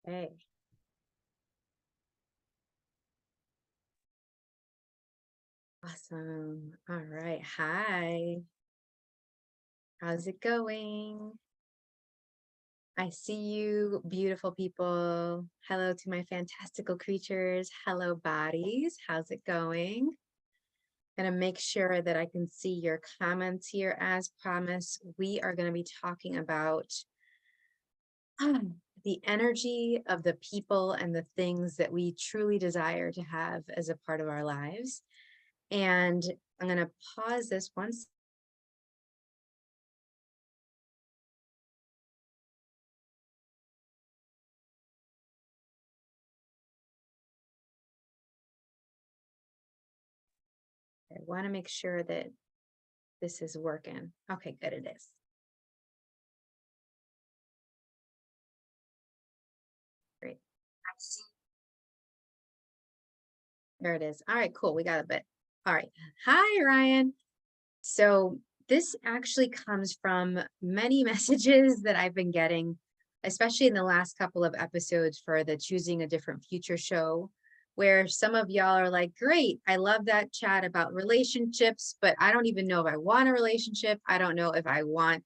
Okay. Awesome. All right. Hi. How's it going? I see you, beautiful people. Hello to my fantastical creatures. Hello, bodies. How's it going? Gonna make sure that I can see your comments here as promised. We are going to be talking about the energy of the people and the things that we truly desire to have as a part of our lives. And I'm going to pause this once. I want to make sure that this is working. Okay, good, it is. Great. There it is. All right, cool. We got a bit. All right. Hi, Ryan. So this actually comes from many messages that I've been getting, especially in the last couple of episodes for the Choosing a Different Future show, where some of y'all are like, great, I love that chat about relationships, but I don't even know if I want a relationship. I don't know if I want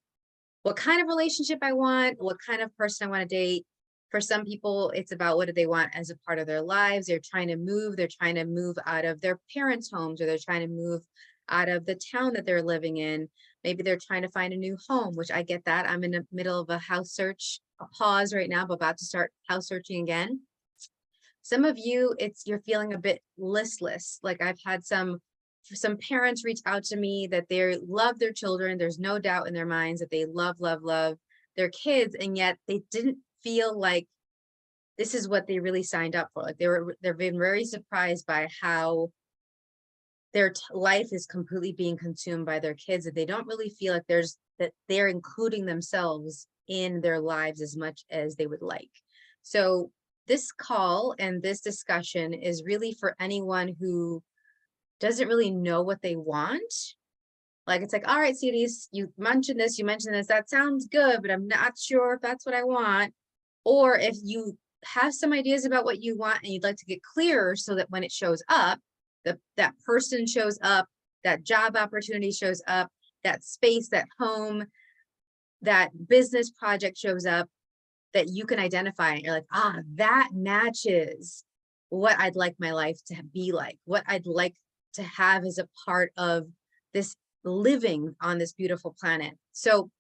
what kind of relationship I want, what kind of person I want to date. For some people, it's about what do they want as a part of their lives. They're trying to move out of their parents' homes, or they're trying to move out of the town that they're living in. Maybe they're trying to find a new home, which I get that. I'm in the middle of a house search, a pause right now, but about to start house searching again. Some of you, you're feeling a bit listless. Like I've had some parents reach out to me that they love their children. There's no doubt in their minds that they love, love, love their kids. And yet they didn't feel like this is what they really signed up for. Like they've been very surprised by how their life is completely being consumed by their kids, that they don't really feel like that they're including themselves in their lives as much as they would like. So this call and this discussion is really for anyone who doesn't really know what they want. Like, it's like, all right, Siris, you mentioned this, that sounds good, but I'm not sure if that's what I want. Or if you have some ideas about what you want and you'd like to get clearer so that when it shows up, that person shows up, that job opportunity shows up, that space, that home, that business project shows up, that you can identify, and you're like, that matches what I'd like my life to be like, what I'd like to have as a part of this living on this beautiful planet. So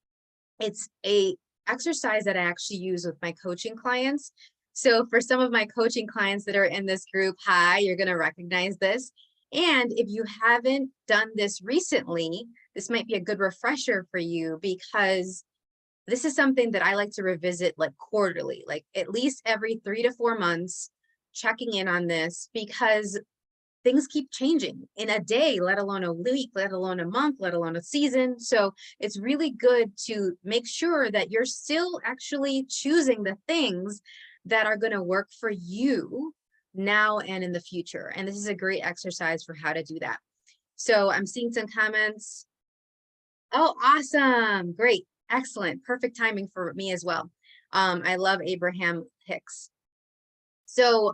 it's a exercise that I actually use with my coaching clients. So for some of my coaching clients that are in this group, hi, you're going to recognize this. And if you haven't done this recently, this might be a good refresher for you, because this is something that I like to revisit like quarterly, like at least every 3 to 4 months, checking in on this, because things keep changing in a day, let alone a week, let alone a month, let alone a season. So it's really good to make sure that you're still actually choosing the things that are going to work for you now and in the future. And this is a great exercise for how to do that. So I'm seeing some comments. Oh, awesome. Great. Excellent. Perfect timing for me as well. I love Abraham Hicks. So,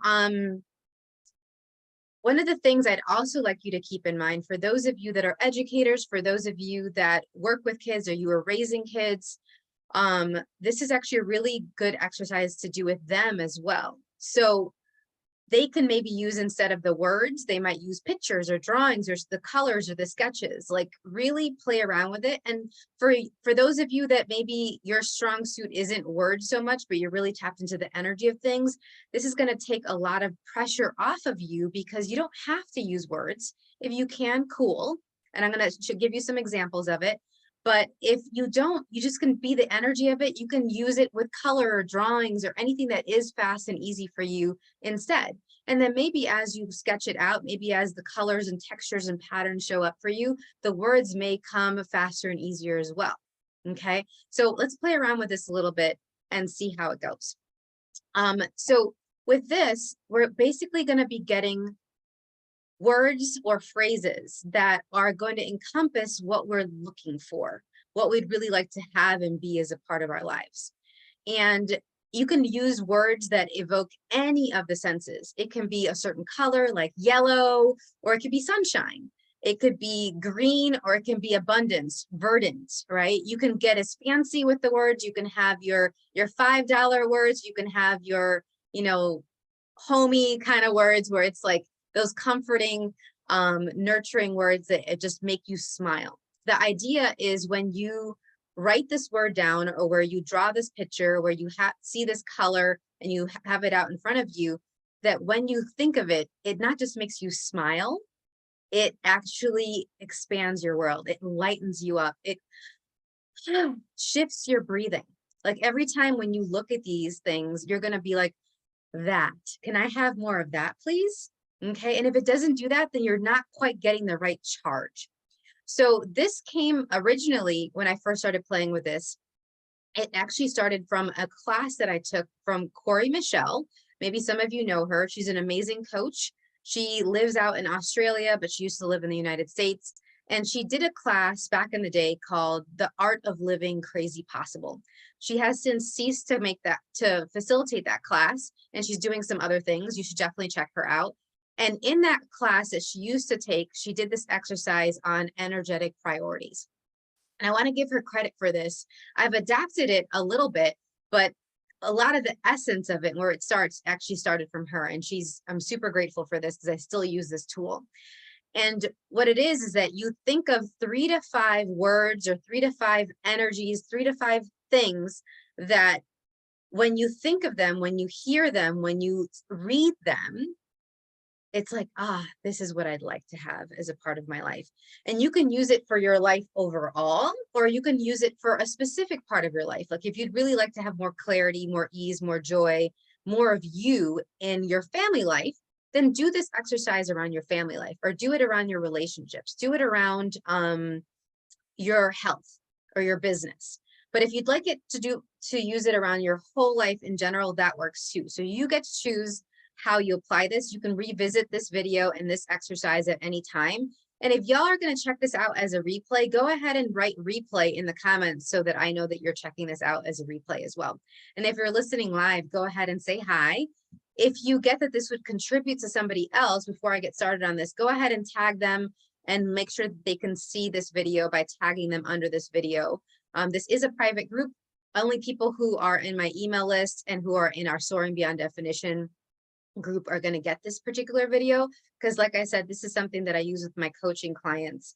one of the things I'd also like you to keep in mind, for those of you that are educators, for those of you that work with kids or you are raising kids, this is actually a really good exercise to do with them as well. So they can maybe use, instead of the words, they might use pictures or drawings or the colors or the sketches. Like, really play around with it. And for those of you that maybe your strong suit isn't words so much, but you're really tapped into the energy of things, this is going to take a lot of pressure off of you, because you don't have to use words. If you can, cool. And I'm going to give you some examples of it. But if you don't, you just can be the energy of it. You can use it with color or drawings or anything that is fast and easy for you instead. And then maybe as you sketch it out, maybe as the colors and textures and patterns show up for you, the words may come faster and easier as well. Okay, so let's play around with this a little bit and see how it goes. So with this, we're basically going to be getting words or phrases that are going to encompass what we're looking for, what we'd really like to have and be as a part of our lives. And You can use words that evoke any of the senses. It can be a certain color like yellow, or it could be sunshine. It could be green, or it can be abundance, verdant, right? You can get as fancy with the words. You can have your $5 words. You can have your, you know, homey kind of words where it's like those comforting, nurturing words that it just make you smile. The idea is when you write this word down, or where you draw this picture, where you see this color and you have it out in front of you, that when you think of it, it not just makes you smile, it actually expands your world. It lightens you up. It shifts your breathing. Like every time when you look at these things, you're going to be like, that, can I have more of that, please? Okay. And if it doesn't do that, then you're not quite getting the right charge. So this came originally when I first started playing with this. It actually started from a class that I took from Corey Michelle. Maybe some of you know her. She's an amazing coach. She lives out in Australia, but she used to live in the United States. And she did a class back in the day called The Art of Living Crazy Possible. She has since ceased to facilitate that class, and she's doing some other things. You should definitely check her out. And in that class that she used to take, she did this exercise on energetic priorities. And I want to give her credit for this. I've adapted it a little bit, but a lot of the essence of it, where it starts, actually started from her. And I'm super grateful for this because I still use this tool. And what it is that you think of 3 to 5 words, or 3 to 5 energies, 3 to 5 things that when you think of them, when you hear them, when you read them, it's like, this is what I'd like to have as a part of my life. And you can use it for your life overall, or you can use it for a specific part of your life. Like if you'd really like to have more clarity, more ease, more joy, more of you in your family life, then do this exercise around your family life, or do it around your relationships, do it around your health or your business. But if you'd like it to use it around your whole life in general, that works too. So you get to choose how you apply this. You can revisit this video and this exercise at any time. And if y'all are going to check this out as a replay, go ahead and write replay in the comments so that I know that you're checking this out as a replay as well. And if you're listening live, go ahead and say hi. If you get that this would contribute to somebody else before I get started on this, go ahead and tag them and make sure that they can see this video by tagging them under this video. This is a private group. Only people who are in my email list and who are in our Soaring Beyond Definition group are going to get this particular video, because like I said, this is something that I use with my coaching clients.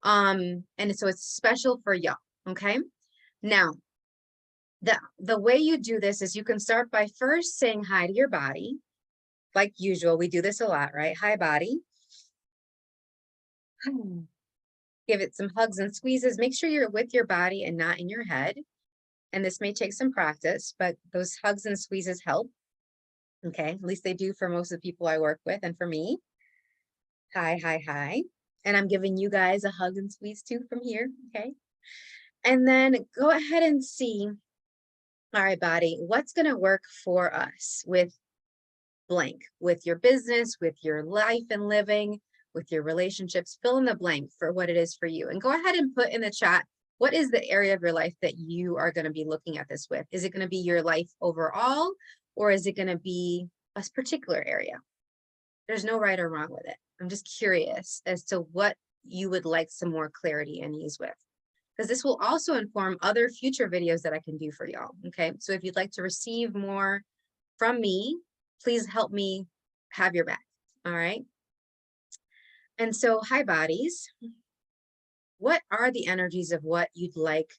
And so it's special for y'all. Okay. Now, the way you do this is you can start by first saying hi to your body. Like usual, we do this a lot, right? Hi, body. Give it some hugs and squeezes. Make sure you're with your body and not in your head. And this may take some practice, but those hugs and squeezes help. Okay, at least they do for most of the people I work with and for me. Hi, hi, hi. And I'm giving you guys a hug and squeeze too from here, okay? And then go ahead and see, all right, body, what's gonna work for us with blank, with your business, with your life and living, with your relationships, fill in the blank for what it is for you. And go ahead and put in the chat, what is the area of your life that you are gonna be looking at this with? Is it gonna be your life overall? Or is it going to be a particular area? There's no right or wrong with it. I'm just curious as to what you would like some more clarity and ease with, because this will also inform other future videos that I can do for y'all. Okay, so if you'd like to receive more from me, please help me have your back. All right. And so, hi, bodies. What are the energies of what you'd like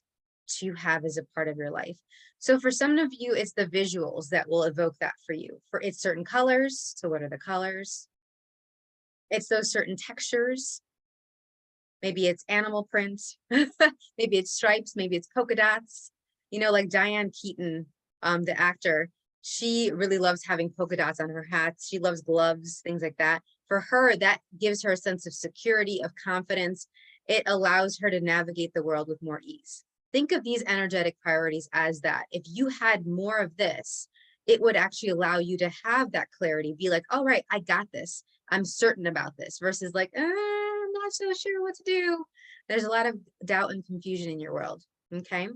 to have as a part of your life? So for some of you, it's the visuals that will evoke that for you. For it's certain colors. So what are the colors? It's those certain textures. Maybe it's animal prints. Maybe it's stripes. Maybe it's polka dots. You know, like Diane Keaton, the actor, she really loves having polka dots on her hats. She loves gloves, things like that. For her, that gives her a sense of security, of confidence. It allows her to navigate the world with more ease. Think of these energetic priorities as that. If you had more of this, it would actually allow you to have that clarity, be like, all right, I got this. I'm certain about this, versus like, I'm not so sure what to do. There's a lot of doubt and confusion in your world, okay?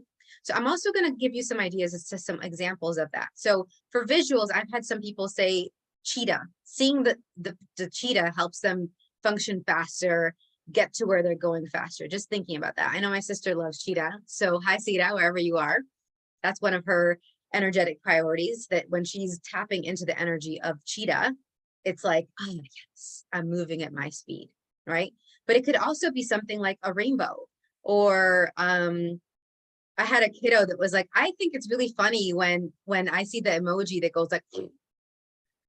So I'm also going to give you some ideas as to some examples of that. So for visuals, I've had some people say cheetah. Seeing the cheetah helps them function faster, get to where they're going faster. Just thinking about that. I know my sister loves cheetah. So hi, Sita, wherever you are. That's one of her energetic priorities, that when she's tapping into the energy of cheetah, it's like, oh yes, I'm moving at my speed, right? But it could also be something like a rainbow, or I had a kiddo that was like, I think it's really funny when I see the emoji that goes like,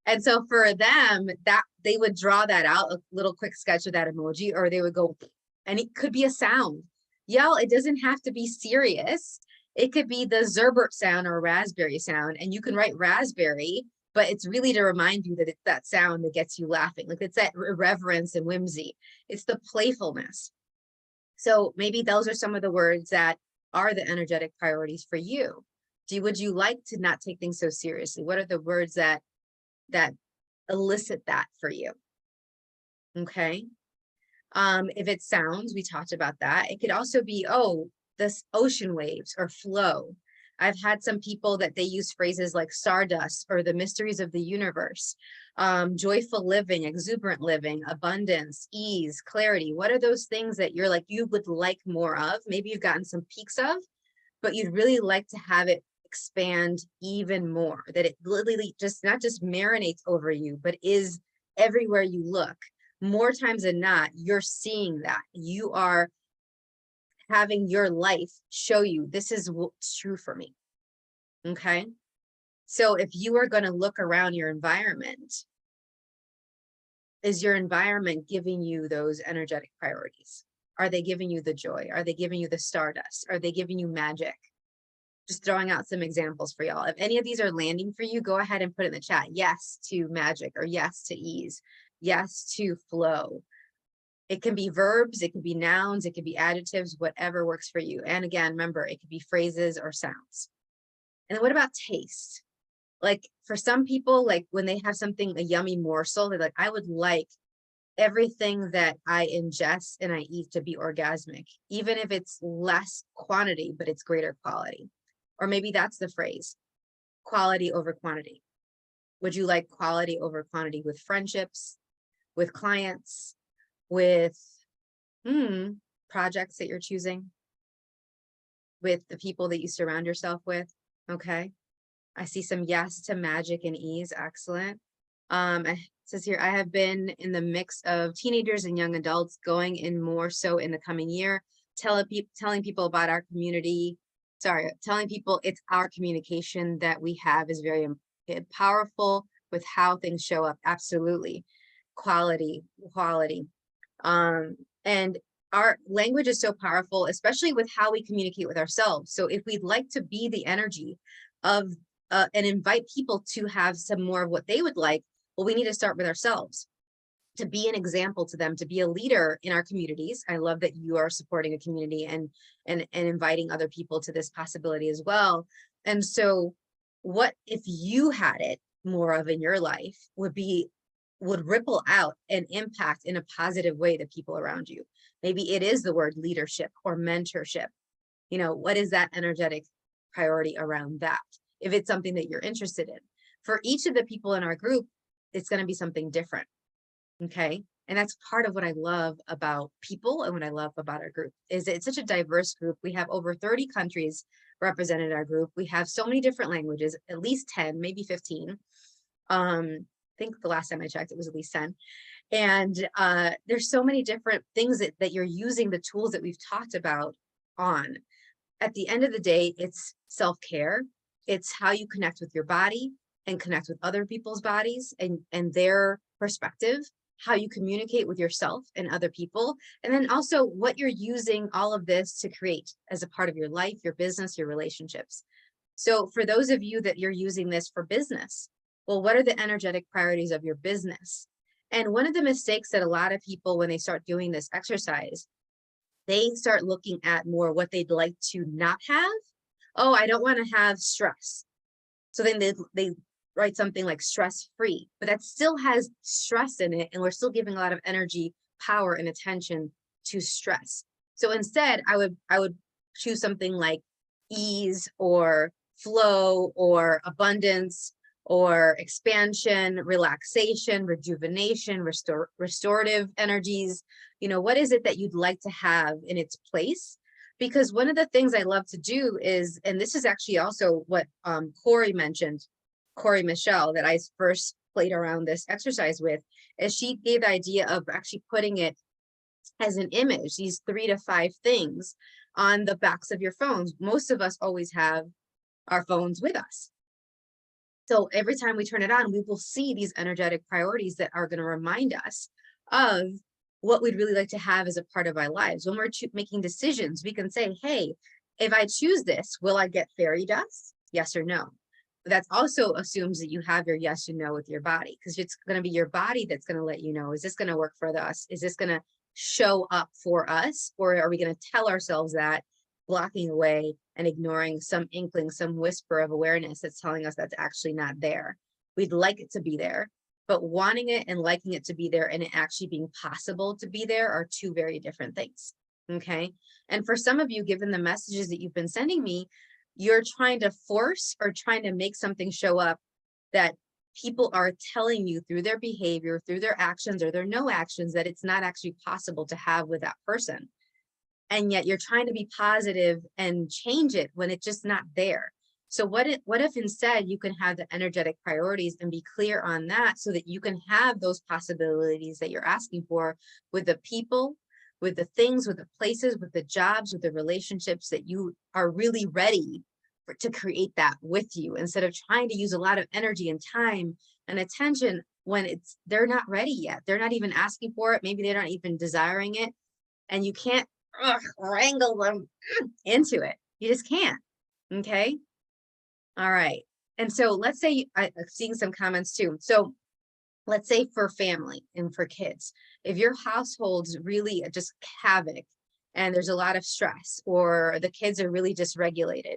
and so for them, that they would draw that out, a little quick sketch of that emoji, or they would go, and it could be a sound. Y'all, it doesn't have to be serious. It could be the Zerbert sound or raspberry sound, and you can write raspberry, but it's really to remind you that it's that sound that gets you laughing. Like, it's that irreverence and whimsy. It's the playfulness. So maybe those are some of the words that are the energetic priorities for you. Would you like to not take things so seriously? What are the words that elicit that for you? Okay. If it sounds, we talked about that. It could also be, oh, this ocean waves or flow. I've had some people that they use phrases like stardust or the mysteries of the universe, joyful living, exuberant living, abundance, ease, clarity. What are those things that you're like, you would like more of? Maybe you've gotten some peaks of, but you'd really like to have it expand even more, that it literally just not just marinates over you, but is everywhere you look. More times than not, you're seeing that. You are having your life show you, this is what's true for me. Okay. So if you are going to look around your environment, is your environment giving you those energetic priorities? Are they giving you the joy? Are they giving you the stardust? Are they giving you magic? Just throwing out some examples for y'all. If any of these are landing for you, go ahead and put it in the chat. Yes to magic, or yes to ease. Yes to flow. It can be verbs, it can be nouns, it can be adjectives, whatever works for you. And again, remember, it could be phrases or sounds. And then what about taste? Like for some people, like when they have something, a yummy morsel, they're like, I would like everything that I ingest and I eat to be orgasmic, even if it's less quantity, but it's greater quality. Or maybe that's the phrase, quality over quantity. Would you like quality over quantity with friendships, with clients, with projects that you're choosing, with the people that you surround yourself with? Okay. I see some yes to magic and ease. Excellent. It says here, I have been in the mix of teenagers and young adults, going in more so in the coming year, telling people about our community. Telling people it's our communication that we have is very powerful with how things show up. Absolutely. Quality. And our language is so powerful, especially with how we communicate with ourselves. So if we'd like to be the energy of and invite people to have some more of what they would like, well, we need to start with ourselves, to be an example to them, to be a leader in our communities. I love that you are supporting a community and inviting other people to this possibility as well. And so what if you had it more of in your life would ripple out and impact in a positive way the people around you? Maybe it is the word leadership or mentorship. You know, what is that energetic priority around that? If it's something that you're interested in. For each of the people in our group, it's going to be something different. Okay. And that's part of what I love about people and what I love about our group is it's such a diverse group. We have over 30 countries represented in our group. We have so many different languages, at least 10, maybe 15. I think the last time I checked, it was at least 10. And there's so many different things that you're using the tools that we've talked about on. At the end of the day, it's self-care. It's how you connect with your body and connect with other people's bodies and their perspective, how you communicate with yourself and other people, and then also what you're using all of this to create as a part of your life, your business, your relationships. So for those of you that you're using this for business, well, what are the energetic priorities of your business? And one of the mistakes that a lot of people, when they start doing this exercise, they start looking at more what they'd like to not have. Oh, I don't want to have stress. So then they write something like stress-free, but that still has stress in it. And we're still giving a lot of energy, power, and attention to stress. So instead, I would choose something like ease or flow or abundance or expansion, relaxation, rejuvenation, restorative energies. You know, what is it that you'd like to have in its place? Because one of the things I love to do is, and this is actually also what Corey mentioned, Corey Michelle, that I first played around this exercise with, is she gave the idea of actually putting it as an image, these 3 to 5 things on the backs of your phones. Most of us always have our phones with us. So every time we turn it on, we will see these energetic priorities that are going to remind us of what we'd really like to have as a part of our lives. When we're making decisions, we can say, hey, if I choose this, will I get fairy dust? Yes or no? But that also assumes that you have your yes and no with your body, because it's going to be your body that's going to let you know, is this going to work for us? Is this going to show up for us? Or are we going to tell ourselves that, blocking away and ignoring some inkling, some whisper of awareness that's telling us that's actually not there? We'd like it to be there, but wanting it and liking it to be there and it actually being possible to be there are two very different things. Okay. And for some of you, given the messages that you've been sending me, you're trying to force or trying to make something show up that people are telling you through their behavior, through their actions or their no actions, that it's not actually possible to have with that person. And yet you're trying to be positive and change it when it's just not there. So what if instead you can have the energetic priorities and be clear on that, so that you can have those possibilities that you're asking for with the people, with the things, with the places, with the jobs, with the relationships, that you are really ready to create that with you, instead of trying to use a lot of energy and time and attention when they're not ready yet. They're not even asking for it. Maybe they're not even desiring it. And you can't wrangle them into it. You just can't. Okay. All right. And so let's say I'm seeing some comments too. So let's say for family and for kids, if your household's really just havoc and there's a lot of stress, or the kids are really dysregulated,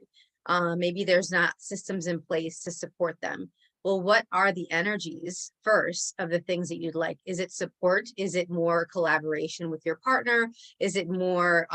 maybe there's not systems in place to support them. Well, what are the energies first of the things that you'd like? Is it support? Is it more collaboration with your partner? Is it more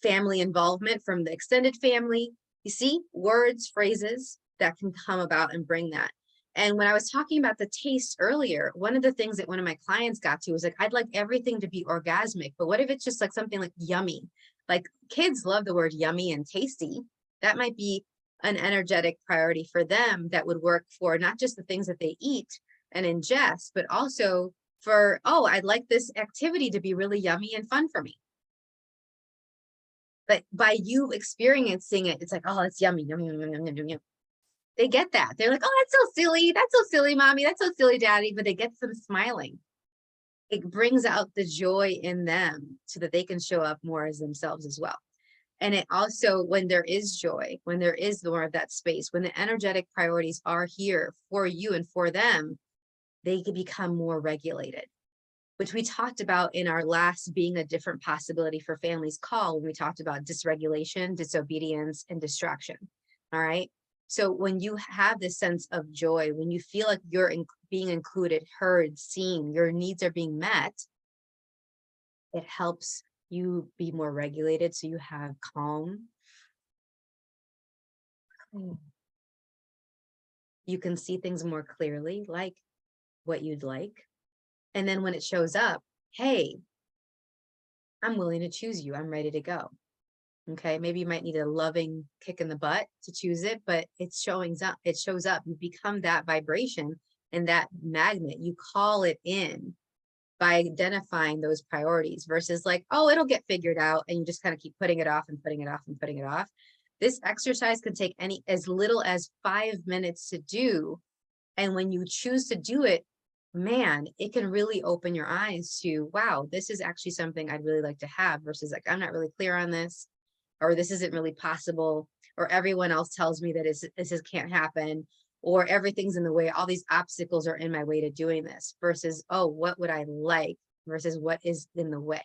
family involvement from the extended family? You see, words, phrases that can come about and bring that. And when I was talking about the taste earlier, one of the things that one of my clients got to was like, I'd like everything to be orgasmic, but what if it's just like something like yummy? Like kids love the word yummy and tasty. That might be an energetic priority for them that would work for not just the things that they eat and ingest, but also for, oh, I'd like this activity to be really yummy and fun for me. But by you experiencing it, it's like, oh, it's yummy, yummy, yummy, yummy, yummy, yummy. They get that. They're like, oh, that's so silly. That's so silly, mommy. That's so silly, daddy. But they get them smiling. It brings out the joy in them so that they can show up more as themselves as well. And it also, when there is joy, when there is more of that space, when the energetic priorities are here for you and for them, they can become more regulated, which we talked about in our last Being a Different Possibility for Families call, when we talked about dysregulation, disobedience, and distraction. All right. So when you have this sense of joy, when you feel like you're being included, heard, seen, your needs are being met, it helps you be more regulated. So you have calm. You can see things more clearly, like what you'd like. And then when it shows up, hey, I'm willing to choose you. I'm ready to go. Okay, maybe you might need a loving kick in the butt to choose it, but it's showing up. It shows up. You become that vibration and that magnet. You call it in by identifying those priorities, versus like, oh, it'll get figured out, and you just kind of keep putting it off and putting it off and putting it off. This exercise can take as little as 5 minutes to do. And when you choose to do it, man, it can really open your eyes to, wow, this is actually something I'd really like to have, versus like, I'm not really clear on this, or this isn't really possible, or everyone else tells me that this can't happen, or everything's in the way. All these obstacles are in my way to doing this, versus, oh, what would I like, versus what is in the way.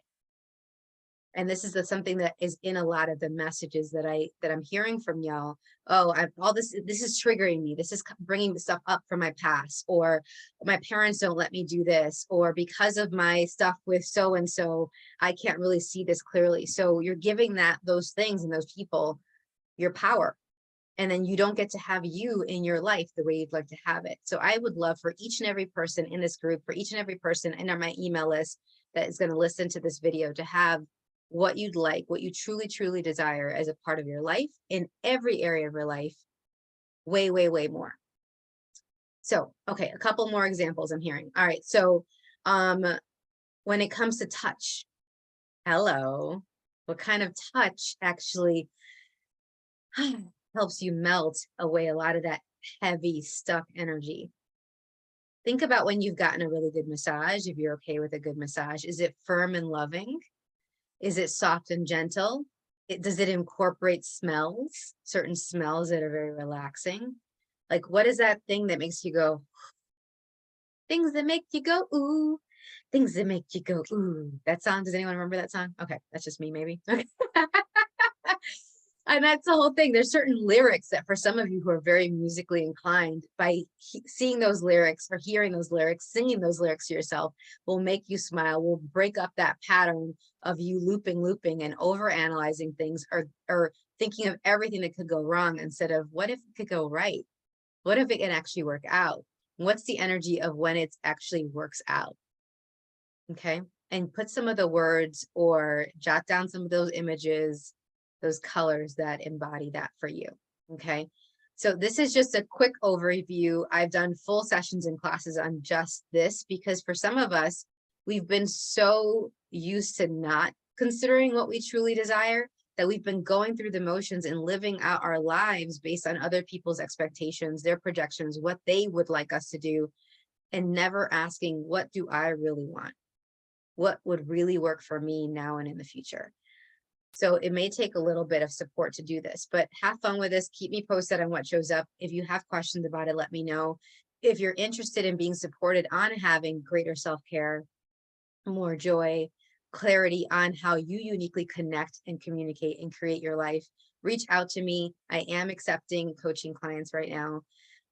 And this is something that is in a lot of the messages that I'm hearing from y'all. Oh, this is triggering me. This is bringing the stuff up from my past, or my parents don't let me do this, or because of my stuff with so-and-so, I can't really see this clearly. So you're giving those things and those people your power. And then you don't get to have you in your life the way you'd like to have it. So I would love for each and every person in this group, for each and every person in my email list that is going to listen to this video, to have what you'd like, what you truly, truly desire as a part of your life in every area of your life, way, way, way more. So, okay, a couple more examples I'm hearing. All right, so when it comes to touch, hello, what kind of touch actually helps you melt away a lot of that heavy, stuck energy? Think about when you've gotten a really good massage, if you're okay with a good massage. Is it firm and loving? Is it soft and gentle? Does it incorporate smells, certain smells that are very relaxing? Like, what is that thing that makes you go, things that make you go, ooh, things that make you go, ooh. That song, does anyone remember that song? Okay, that's just me, maybe. Okay. And that's the whole thing. There's certain lyrics that for some of you who are very musically inclined, by seeing those lyrics or hearing those lyrics, singing those lyrics to yourself will make you smile, will break up that pattern of you looping and overanalyzing things, or thinking of everything that could go wrong instead of what if it could go right? What if it can actually work out? What's the energy of when it actually works out? Okay. And put some of the words or jot down some of those images, those colors that embody that for you. Okay. So this is just a quick overview. I've done full sessions and classes on just this because for some of us, we've been so used to not considering what we truly desire that we've been going through the motions and living out our lives based on other people's expectations, their projections, what they would like us to do, and never asking, what do I really want? What would really work for me now and in the future? So it may take a little bit of support to do this, but have fun with this. Keep me posted on what shows up. If you have questions about it, let me know. If you're interested in being supported on having greater self-care, more joy, clarity on how you uniquely connect and communicate and create your life, reach out to me. I am accepting coaching clients right now.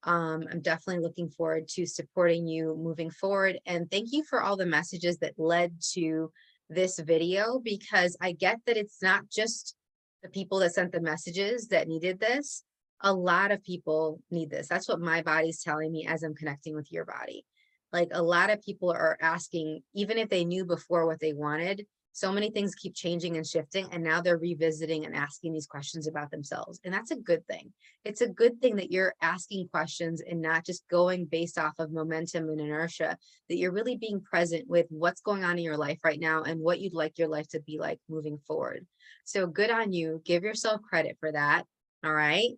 I'm definitely looking forward to supporting you moving forward. And thank you for all the messages that led to this video, because I get that it's not just the people that sent the messages that needed this. A lot of people need this. That's what my body's telling me as I'm connecting with your body. Like, a lot of people are asking, even if they knew before what they wanted, so many things keep changing and shifting, and now they're revisiting and asking these questions about themselves. And that's a good thing. It's a good thing that you're asking questions and not just going based off of momentum and inertia, that you're really being present with what's going on in your life right now and what you'd like your life to be like moving forward. So good on you. Give yourself credit for that. All right.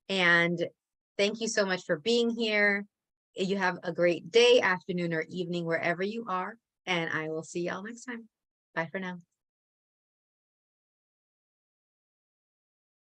And thank you so much for being here. You have a great day, afternoon, or evening, wherever you are. And I will see y'all next time. Bye for now.